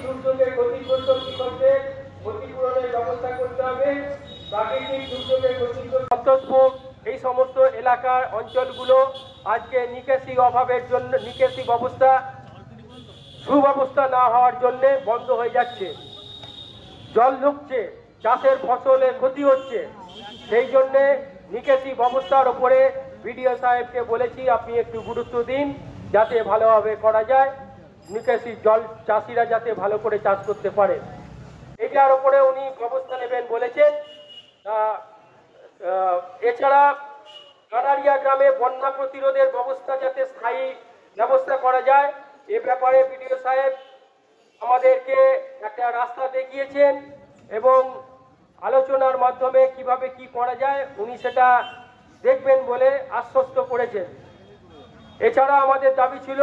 দুর্যোগে ক্ষতিগ্রস্ত কৃষকদের ক্ষতিপূরণের ব্যবস্থা করতে হবে। প্রাকৃতিক দুর্যোগে ক্ষতিগ্রস্ত সন্তোষপুর এই সমস্ত এলাকার অঞ্চলগুলো আজকে নিকাশি অভাবের জন্য নিকাশি ব্যবস্থা সুব্যবস্থা না হওয়ার জন্য বন্ধ হয়ে যাচ্ছে, জল ঢুকছে, চাষের ফসলে ক্ষতি হচ্ছে। সেই জন্যে নিকাশি ব্যবস্থার উপরে বিডিও সাহেবকে বলেছি আপনি একটু গুরুত্ব দিন যাতে ভালোভাবে করা যায়, নিকাশি জল চাষিরা যাতে ভালো করে চাষ করতে পারে, এটার উপরে উনি ব্যবস্থা নেবেন বলেছেন। এছাড়া কানাড়িয়া গ্রামে বন্যা প্রতিরোধের ব্যবস্থা যাতে স্থায়ী ব্যবস্থা করা যায় এ ব্যাপারে বিডিও সাহেব আমাদেরকে একটা রাস্তা দেখিয়েছেন এবং আলোচনার মাধ্যমে কিভাবে কি করা যায় উনি সেটা দেখবেন বলে আশ্বস্ত করেছেন। এছাড়া আমাদের দাবি ছিল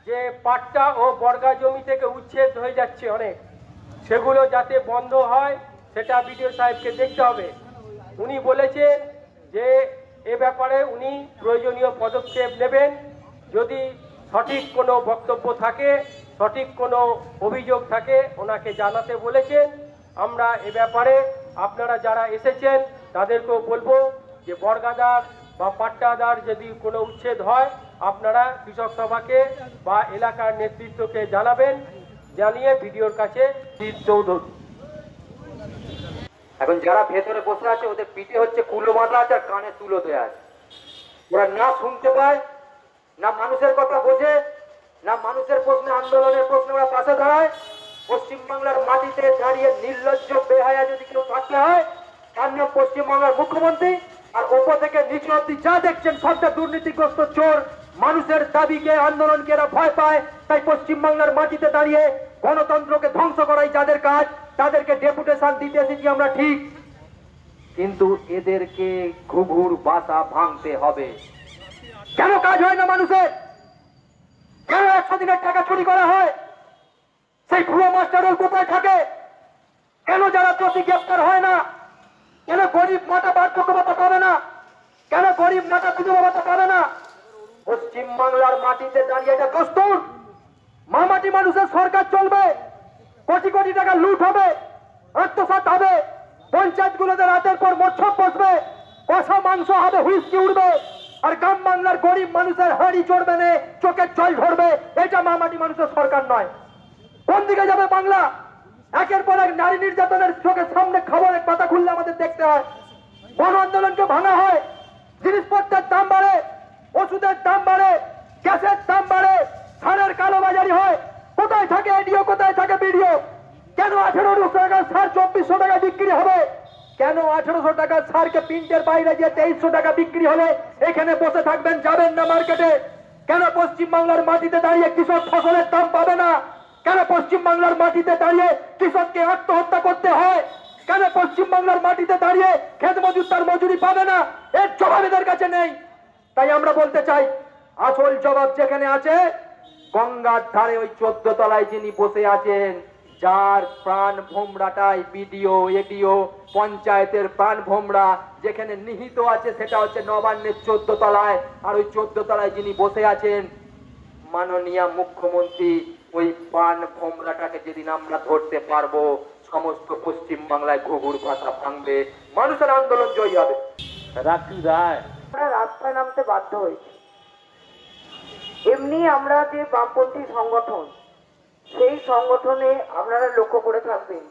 যে পাট্টা ও বর্গা জমি থেকে উচ্ছেদ হয়ে যাচ্ছে অনেক, সেগুলো যাতে বন্ধ হয় সেটা বিডিও সাহেবকে দেখতে হবে। উনি বলেছেন যে এ ব্যাপারে উনি প্রয়োজনীয় পদক্ষেপ নেবেন, যদি সঠিক কোনো বক্তব্য থাকে, সঠিক কোনো অভিযোগ থাকে ওনাকে জানাতে বলেছেন। আমরা এ ব্যাপারে আপনারা যারা এসেছেন তাদেরকেও বলবো যে বর্গাদার বা পাট্টাদার যদি কোনো উচ্ছেদ হয় আপনারা কৃষক সভাকে বা এলাকার নেতৃত্বকে জানাবেন, জানিয়ে ভিডিওর কাছে চৌধুরী। এখন যারা ভেতরে বসে আছে ওদের পিঠে হচ্ছে কুলো বাঁধা আছে আর কানে তুলো দেওয়া আছে, ওরা না শুনতে পায়, না মানুষের কথা বোঝে, না মানুষের প্রশ্নে আন্দোলনের প্রশ্নে ওরা পাশে দাঁড়ায়। পশ্চিমবাংলার মাটিতে দাঁড়িয়ে নির্লজ্জ বেহায়া যদি কেউ থাকতে হয় তার নাম পশ্চিমবাংলার মুখ্যমন্ত্রী। আর ওপর থেকে নিচে অব্দি যা দেখছেন সবটা দুর্নীতিগ্রস্ত চোর। মানুষের দাবিকে আন্দোলনকে এরা ভয় পায়, তাই পশ্চিমবাংলার মাটিতে দাঁড়িয়ে গণতন্ত্রকে ধ্বংস করাই যাদের কাজ তাদেরকে ডেপুটেশন দিতে এসেছি আমরা, ঠিক, কিন্তু এদেরকে ঘুঘুর বাসা ভাঙতে হবে। কেন কাজ হয় না মানুষের? কেন 100 দিনের টাকা চুরি করা হয়? সেই ভুয়ো মাস্টারের কোথায় থাকে? কেন যারা দোষী গ্রেপ্তার হয় না? কেন গরিব মাতা বার্ধক্য ভাতা পাবে না? কেন গরিব মাতা বিধবা ভাতা পাবে না? পশ্চিমবাংলার মাটিতে দাঁড়িয়ে এটা দস্তুর। মামাটি মানুষের সরকার চলবে, কোটি কোটি টাকা লুট হবে, আত্মসাৎ হবে, পঞ্চায়েত গুলোতে রাতের পর মৎস্য বসবে, কষা মাংস হবে, হুইস্কি উঠবে, আর গ্রাম বাংলার গরিব মানুষের হাঁড়ি চড়বে না, চোখের জল ঝরবে। এটা মামাটি মানুষের সরকার নয়। কোন দিকে যাবে বাংলা? একের পর এক নারী নির্যাতনের চোখের সামনে খবরের পাতা খুললে আমাদের দেখতে হয়। গণ আন্দোলনকে ভাঙা হয়, জিনিসপত্রের দাম বাড়ে, ওষুধের দাম বাড়ে, গ্যাসের দাম বাড়ে, সারের কালোবাজারি হয়। কোথায় থাকে এডিও, কোথায় থাকে বিডিও? কেন 1800 টাকার সার 2400 টাকা বিক্রি হবে? কেন 1800 টাকার সারকে প্রিন্টের বাইরে যে 2300 টাকা বিক্রি হলে এখানে বসে থাকবেন, যাবেন না মার্কেটে? কেন পশ্চিমবাংলার মাটিতে দাঁড়িয়ে কৃষক ফসলের দাম পাবে না? কেন পশ্চিমবাংলার মাটিতে দাঁড়িয়ে কৃষককে আত্মহত্যা করতে হয়? কেন পশ্চিমবাংলার মাটিতে দাঁড়িয়ে খেত মজুর তার মজুরি পাবে না? এর জবাব এদের কাছে নেই। তাই আমরা বলতে চাই, আসল জবাব যেখানে আছে গঙ্গার ধারে ওই 14 তলায় যিনি বসে আছেন, যার প্রাণ ভোমরাটাই বিডিও, এডিও, পঞ্চায়েতের প্রাণ ভোমরা যেখানে নিহিত আছে সেটা হচ্ছে নবান্নের 14 তলায়। আর ওই 14 তলায় যিনি বসে আছেন মাননীয় মুখ্যমন্ত্রী, ওই প্রাণ ভোমরাটাকে যেদিন আমরা ধরতে পারবো সমস্ত পশ্চিম বাংলায় ঘুঘুর ভাষা ভাঙবে, মানুষের আন্দোলন জয়ী হবে। রাখি রায় আমরা রাস্তায় নামতে বাধ্য হয়েছি। এমনি আমরা যে বামপন্থী সংগঠন, সেই সংগঠনে আপনারা লক্ষ্য করে থাকবেন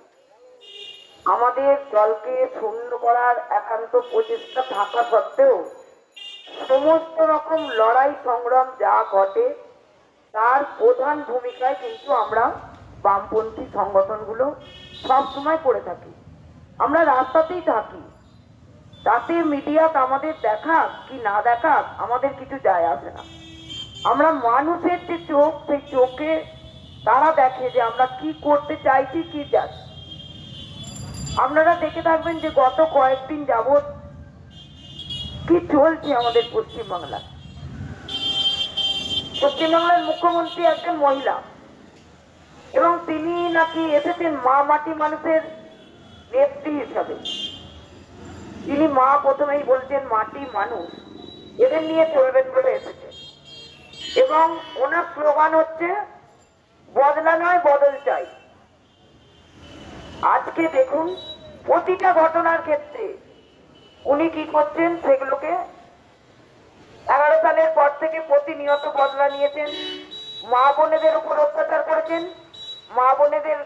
আমাদের দলকে শূন্য করার একান্ত প্রচেষ্টা থাকা সত্ত্বেও সমস্ত রকম লড়াই সংগ্রাম যা ঘটে তার প্রধান ভূমিকায় কিন্তু আমরা বামপন্থী সংগঠনগুলো সবসময় করে থাকি। আমরা রাস্তাতেই থাকি, তাতে মিডিয়া আমাদের দেখাক কি না দেখাক আমাদের কিছু যায় আসে না। আমরা মানুষের যে চোখ, সেই চোখে তারা দেখে যে আমরা কি করতে চাইছি, কি যাচ্ছি। আপনারা দেখে থাকবেন যে গত কয়েকদিন যাবৎ কি চলছে আমাদের পশ্চিমবাংলায়। পশ্চিমবাংলার মুখ্যমন্ত্রী একজন মহিলা এবং তিনি নাকি এসেছেন মা মাটি মানুষের নেত্রী হিসাবে। তিনি মা প্রথমেই বলছেন মাটি মানুষ এদের নিয়ে চলবেন বলে এসেছে এবং ওনার স্লোগান হচ্ছে বদলা নয় বদল চাই। আজকে দেখুন প্রতিটা ঘটনার ক্ষেত্রে উনি কি করছেন সেগুলোকে 11 সালের পর থেকে প্রতিনিয়ত বদলা নিয়েছেন। মা বোনেদের উপর অত্যাচার করেছেন, মা বোনেদের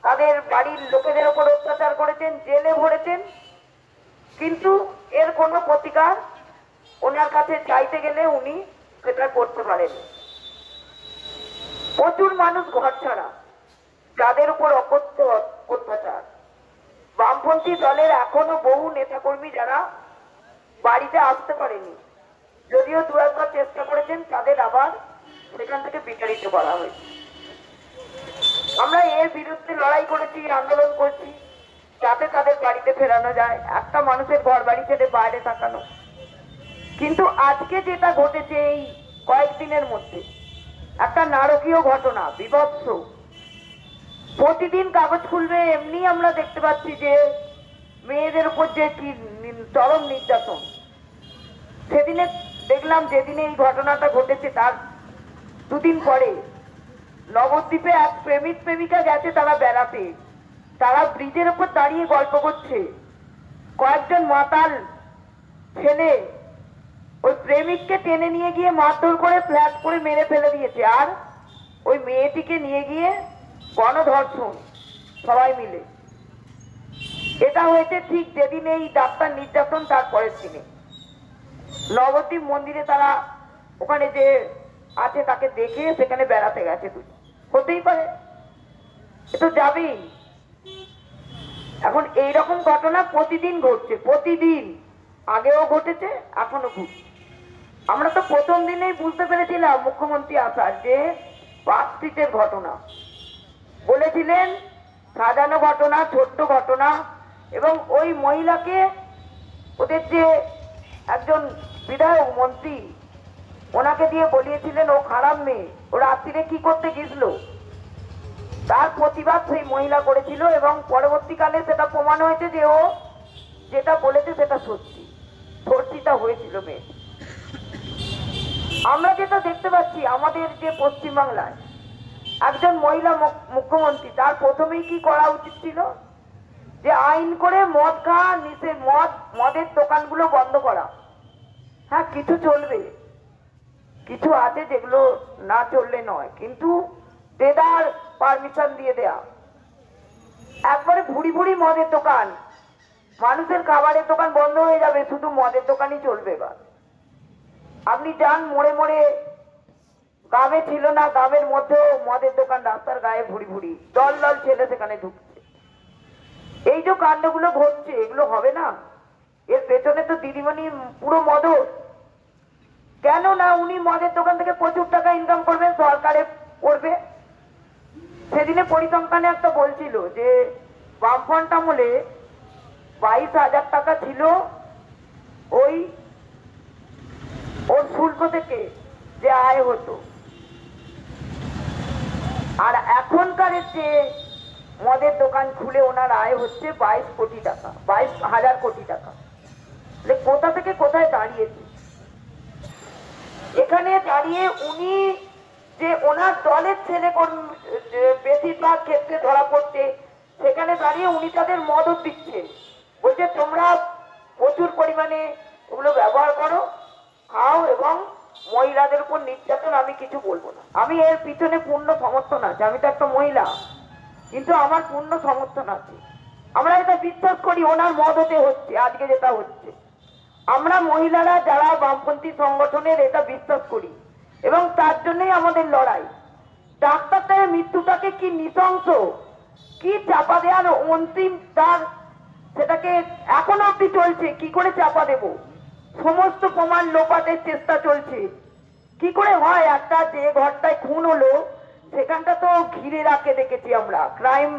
তাদের বাড়ির লোকেদের উপর অত্যাচার করেছেন, জেলে ভরেছেন, কিন্তু এর কোনো প্রতিকার ওনার কাছে চাইতে গেলে উনি সেটা করতে পারেন। প্রচুর মানুষ ঘর ছাড়া, যাদের উপর অত্যাচার। বামপন্থী দলের এখনো বহু নেতাকর্মী যারা বাড়িতে আসতে পারেনি, যদিও দু একবার চেষ্টা করেছেন, তাদের আবার সেখান থেকে বিতাড়িত করা হয়েছে। আমরা এর বিরুদ্ধে লড়াই করেছি, আন্দোলন করছি, যাতে তাদের বাড়িতে ফেরানো যায়, একটা মানুষের ঘর বাড়ি ছেড়ে বাইরে তাকানো। কিন্তু আজকে যেটা ঘটেছে এই কয়েকদিনের মধ্যে, একটা নারকীয় ঘটনা, বিভৎস। প্রতিদিন কাগজ খুলবে এমনি আমরা দেখতে পাচ্ছি যে মেয়েদের উপর যে কি চরম নির্যাতন। সেদিনে দেখলাম, যেদিনে এই ঘটনাটা ঘটেছে তার দুদিন পরে নবদ্বীপে এক প্রেমিক প্রেমিকা গেছে তারা বেড়াতে, তারা ব্রিজের উপর দাঁড়িয়ে গল্প করছে। কয়েকজন মাতাল ছেলে ওই প্রেমিককে টেনে নিয়ে গিয়ে মারধর করে ফ্ল্যাট করে মেরে ফেলে দিয়েছে, আর ওই মেয়েটিকে নিয়ে গিয়ে গণধর্ষণ সবাই মিলে। এটা হয়েছে ঠিক যেদিন এই ডাক্তার নির্যাতন, তার পরের দিনে নবদ্বীপ মন্দিরে তারা ওখানে যে আছে তাকে দেখে সেখানে বেড়াতে গেছে। হতেই পারে, এ তো যাবেই। এখন এইরকম ঘটনা প্রতিদিন ঘটছে, প্রতিদিন, আগেও ঘটেছে, এখনো ঘটছে। আমরা তো প্রথম দিনেই বুঝতে পেরেছিলাম মুখ্যমন্ত্রী আসার যে পার্ক স্ট্রিটের ঘটনা বলেছিলেন, সাজানো ঘটনা, ছোট্ট ঘটনা, এবং ওই মহিলাকে ওদের যে একজন বিধায়ক মন্ত্রী ওনাকে দিয়ে বলিয়েছিলেন ও খারাপ মেয়ে, ও রাত্রিরে কি করতে গেছিল, তার প্রতিবাদ সেই মহিলা করেছিল, এবং পরবর্তীকালে সেটা প্রমাণ হয়েছে যে ও যেটা বলেছে সেটা সত্যি, ধর্ষিতা হয়েছিল মেয়ে। আমরা যেটা দেখতে পাচ্ছি আমাদের যে পশ্চিমবাংলায় একজন মহিলা মুখ্যমন্ত্রী, তার প্রথমেই কি করা উচিত ছিল, যে আইন করে মদ খাওয়া নিষেধ, মদের দোকানগুলো বন্ধ করা। হ্যাঁ, কিছু চলবে, কিছু আছে যেগুলো না চললে নয়, কিন্তু দেদার পারমিশন দিয়ে দেয়া। একবারে ভুড়ি ভুড়ি মদের দোকান, মানুষের খাবারের দোকান বন্ধ হয়ে যাবে, শুধু মদের দোকানই চলবে। এবার আপনি যান মোড়ে মোড়ে, গ্রামে ছিল না, গ্রামের মধ্যেও মদের দোকান, রাস্তার গায়ে ভুড়ি ভুড়ি, দল দল ছেলে সেখানে ঢুকছে। এই যে কাণ্ডগুলো ঘটছে, এগুলো হবে না? এর পেছনে তো দিদিমণি পুরো মদত। কেন না উনি মদের দোকান থেকে প্রচুর টাকা ইনকাম করবেন, সরকারে করবে। সেদিনে পরিসংখ্যানে একটা বলছিল যে বামফ্রন্ট আমলে 22,000 টাকা ছিল ওই ওর শুল্ক থেকে যে আয় হতো, আর এখনকার যে মদের দোকান খুলে ওনার আয় হচ্ছে 22 কোটি টাকা, 22,000 কোটি টাকা। কোথা থেকে কোথায় দাঁড়িয়েছে? এখানে দাঁড়িয়ে উনি যে ওনার দলের ছেলে বেশিরভাগ ক্ষেত্রে ধরা পড়ছে, সেখানে দাঁড়িয়ে উনি তাদের মদত দিচ্ছেন, বলছে তোমরা প্রচুর পরিমাণে ওগুলো ব্যবহার করো, খাও, এবং মহিলাদের উপর নির্যাতন আমি কিছু বলবো না। আমি এর পিছনে পূর্ণ সমর্থন আছে, আমি তো একটা মহিলা, কিন্তু আমার পূর্ণ সমর্থন আছে। আমরা এটা বিশ্বাস করি ওনার মদতে হচ্ছে আজকে যেটা হচ্ছে। আমরা মহিলারা যারা বামপন্থী সংগঠনের এটা বিশ্বাস করি, এবং তার জন্যই আমাদের লড়াই। ডাক্তারদের মৃত্যুটাকে কি নৃশংস, কি চাপা দেওয়ার অন্তিম, তার সেটাকে এখনো অব্দি চলছে। কি করে চাপা দেব? সমস্ত প্রমাণ লোপাটের চেষ্টা চলছে। কি করে হয়? একটা যে ঘরটায় খুন হলো সেখানটা তো ঘিরে রাখে দেখেছি আমরা, ক্রাইম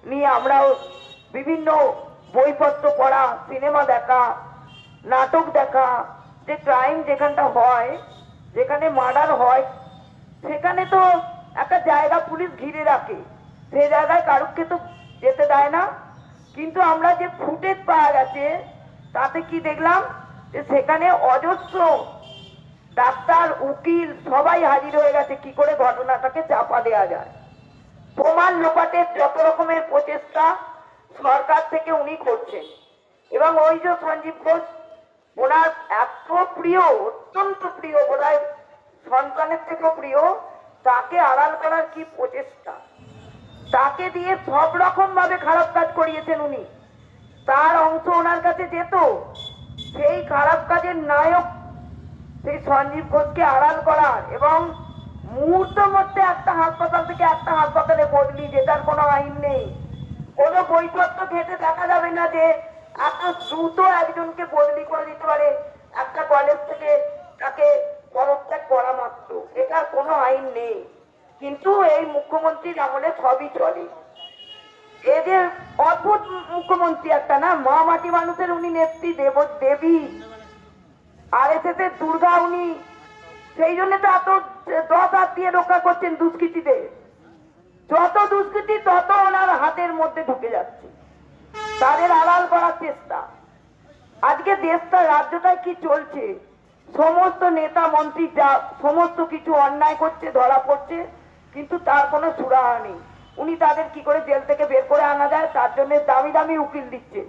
নিয়ে আমরাও বিভিন্ন বইপত্র পড়া, সিনেমা দেখা, নাটক দেখা, যে ক্রাইম যেখানটা হয়, যেখানে মার্ডার হয়, সেখানে তো একটা জায়গা পুলিশ ঘিরে রাখে, সে জায়গায় কারুকে তো যেতে দেয় না। কিন্তু আমরা যে ফুটেজ পাওয়া গেছে তাতে কি দেখলাম, যে সেখানে অজস্র ডাক্তার, উকিল সবাই হাজির হয়ে গেছে। কি করে ঘটনাটাকে চাপা দেওয়া যায়? প্রমাণ লোপাটের যত রকমের প্রচেষ্টা আজকে উনি করছেন। এবং ওই যে সঞ্জীব ঘোষ, ওনার এত প্রিয়, অত্যন্ত প্রিয়, বোধহয় সন্তানের থেকেও প্রিয়, তাকে আড়াল করার কি প্রচেষ্টা, তাকে দিয়ে সব রকম ভাবে খারাপ কাজ করিয়েছেন উনি। তার অংশ ওনার কাছে যেত, সেই খারাপ কাজের নায়ক সেই সঞ্জীব ঘোষকে আড়াল করার এবং মুহূর্ত মধ্যে একটা হাসপাতাল থেকে একটা হাসপাতালে বদলি, যেটার কোনো আইন নেই, কোনো বইপত্র ঘেটে দেখা যাবে না যে এত দ্রুত একজনকে বদলি করে দিতে পারে একটা কলেজ থেকে তাকে পদত্যাগ করা মাত্র, এটার কোনো আইন নেই। কিন্তু এই মুখ্যমন্ত্রীর আমলে সবই চলে। এদের অদ্ভুত মুখ্যমন্ত্রী একটা, না মা মাটি মানুষের উনি নেত্রী, দেবী, RSS এর দুর্গা উনি, সেই জন্য তো এত 10 হাত দিয়ে রক্ষা করছেন দুষ্কৃতীদের। যত দুষ্কৃতী তত ওনার হাতের মধ্যে ঢুকে যাচ্ছে, তাদের আড়াল করার চেষ্টা। আজকে দেশটা, রাজ্যটায় কি চলছে, সমস্ত নেতা মন্ত্রী যা সমস্ত কিছু অন্যায় করছে ধরা পড়ছে, কিন্তু তার কোনো সুরাহা নেই। উনি তাদের কি করে জেল থেকে বের করে আনা যায় তার জন্য দামি দামি উকিল দিচ্ছেন,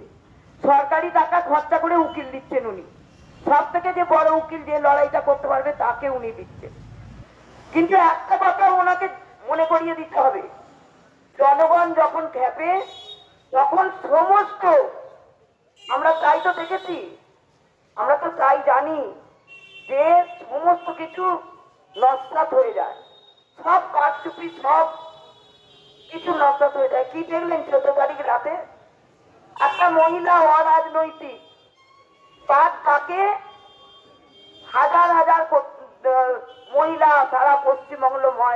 সরকারি টাকা খরচা করে উকিল দিচ্ছেন উনি। সব থেকে যে বড় উকিল যে লড়াইটা করতে পারবে তাকে উনি দিচ্ছেন। কিন্তু একটা কথা ওনাকে মনে করিয়ে দিতে হবে, জনগণ যখন খেপে তখন সমস্ত, আমরা তাই তো দেখেছি, আমরা তো তাই জানি যে সমস্ত কিছু নস্বাত হয়ে যায়, সব কারচুপি সব কিছু নস্বাত হয়ে যায়। কি দেখলেন 14 তারিখ রাতে একটা মহিলা অরাজনৈতিক, তাকে হাজার হাজার মহিলা সারা পশ্চিমবঙ্গ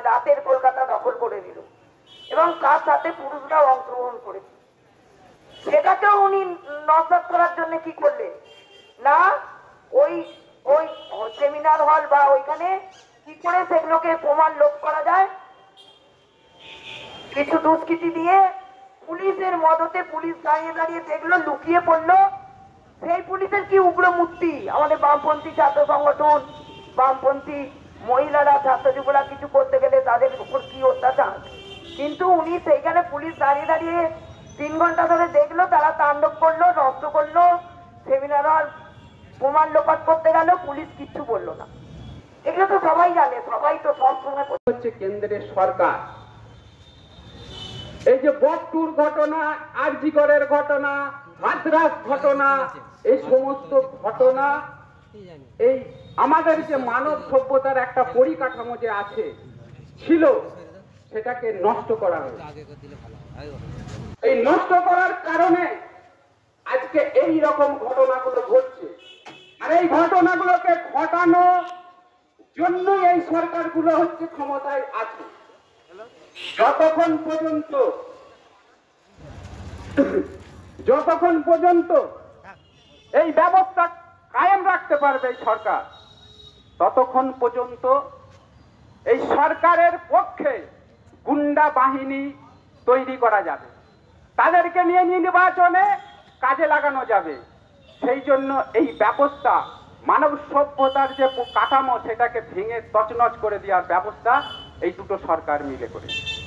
রাতের কলকাতা দখল করে দিল এবং তার সাথে পুরুষরাও অংশগ্রহণ করেছে। সেটাকেও উনি নস্বাত করার জন্য কি করলেন না, ওই ওই সেমিনার হল বা ওইখানে কি করে সেগুলোকে প্রমাণ লোপ করা যায়, কিছু দুষ্কৃতি দিয়ে পুলিশের মদতে পুলিশ দাঁড়িয়ে দাঁড়িয়ে দেখলো, লুকিয়ে পড়লো। সেই পুলিশের কি উগ্র মূর্তি, আমাদের বামপন্থী ছাত্র সংগঠন, বামপন্থী মহিলারা, ছাত্র যুবরা কিছু করতে গেলে তাদের উপর কি অত্যাচার। কিন্তু উনি সেইখানে পুলিশ দাঁড়িয়ে দাঁড়িয়ে 3 ঘন্টা ধরে দেখলো, তারা তাণ্ডব করলো, নষ্ট করলো সেমিনার হল, প্রমাণ লোপাট করতে গেল, পুলিশ কিচ্ছু বললো না। এগুলো তো সবাই জানে, সবাই তো সব সময় হচ্ছে কেন্দ্রের সরকার। এই যে বকটুর ঘটনা, আরজিকরের ঘটনা, হাতরাস ঘটনা, এই সমস্ত ঘটনা এই আমাদের যে মানব সভ্যতার একটা পরিকাঠামো যে আছে ছিল, সেটাকে নষ্ট করা হয়েছে। এই নষ্ট করার কারণে আজকে এই রকম ঘটনাগুলো ঘটছে। আর এই ঘটনাগুলোকে ঘটানোর জন্য এই সরকারগুলো হচ্ছে ক্ষমতায় আছে। যতক্ষণ পর্যন্ত এই ব্যবস্থা কায়েম রাখতে পারবে এই সরকার, ততক্ষণ পর্যন্ত এই সরকারের পক্ষে গুন্ডা বাহিনী তৈরি করা যাবে, তাদেরকে নিয়ে নির্বাচনে কাজে লাগানো যাবে। সেই জন্য এই ব্যবস্থা, মানব সভ্যতার যে কাঠামো, সেটাকে ভেঙে তছনছ করে দেওয়ার ব্যবস্থা এই দুটো সরকার মিলে করেছে।